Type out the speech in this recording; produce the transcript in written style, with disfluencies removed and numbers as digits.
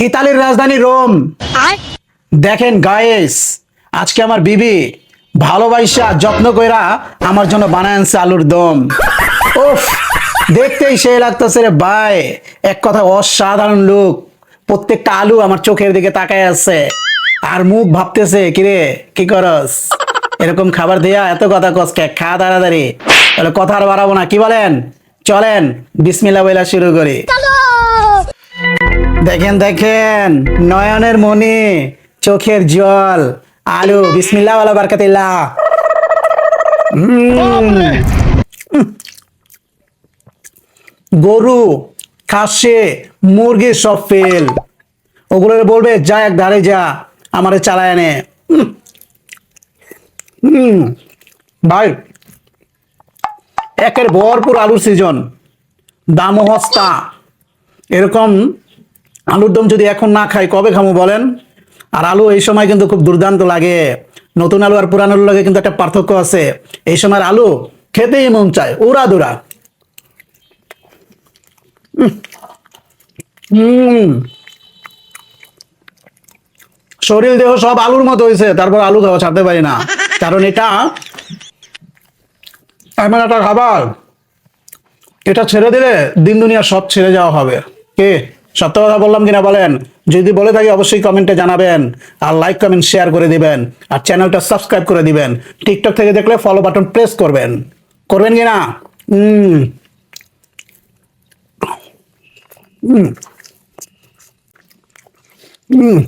ইতালির রাজধানী রোম। দেখেন গাইস, আজকে আমার বিবি ভালোবাসা যত্ন কইরা আমার জন্য বানায় আনছে আলুর দম। উফ, দেখতেই সেই লাগতেছে রে ভাই। এক কথা অসাধারণ লুক। প্রত্যেকটা আলু আমার চোখের দিকে তাকায় আছে আর মুখ ভাবতেছে কিরে কি করস, এরকম খাবার দিয়া এত কথা কস কে, খা তাড়াতাড়ি। তাহলে কথা আর বাড়াবো না, কি বলেন? চলেন বিসমিল্লাহ বইলা শুরু করি। দেখেন দেখেন, নয়নের মনি, চোখের জল, আলু, বিসমিল্লাহ ওয়ালা বারাকাতিল্লাহ। গরু, খাসি, মুরগি সব ফেল। ওগুলো বলবে যা এক ধারে যা, আমারে চালায় নে। ভাই, একের ভরপুর আলুর সিজন, দামও সস্তা। এরকম আলুর দম যদি এখন না খাই কবে খামো বলেন? আর আলু এই সময় কিন্তু খুব দুর্দান্ত লাগে। নতুন আলু আর পুরান আলুর লাগে কিন্তু একটা পার্থক্য আছে। এই সময় আলু খেতেই মন চায়, উড়া দুরা। হম, শরীর দেহ সব আলুর মতো হয়েছে, তারপর আলু খাওয়া ছাড়তে পারি না। কারণ এটা এমন একটা খাবার, এটা ছেড়ে দিলে দিন দুনিয়া সব ছেড়ে যাওয়া হবে। কে সত্য কথা বললাম কিনা বলেন? যদি বলে থাকি অবশ্যই কমেন্টে জানাবেন, আর লাইক কমেন্ট শেয়ার করে দিবেন, আর চ্যানেলটা সাবস্ক্রাইব করে দিবেন। টিকটক থেকে দেখলে ফলো বাটন প্রেস করবেন, করবেন কিনা? হুম হুম হুম